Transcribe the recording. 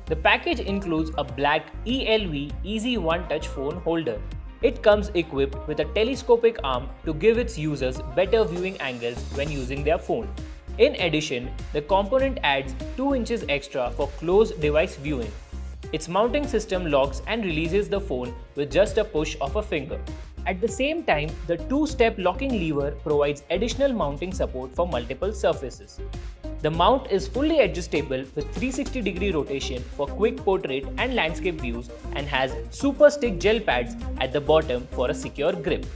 The package includes a black ELV Easy One Touch phone holder. It comes equipped with a telescopic arm to give its users better viewing angles when using their phone. In addition, the component adds 2 inches extra for close device viewing. Its mounting system locks and releases the phone with just a push of a finger. At the same time, the 2-step locking lever provides additional mounting support for multiple surfaces. The mount is fully adjustable with 360-degree rotation for quick portrait and landscape views and has super stick gel pads at the bottom for a secure grip.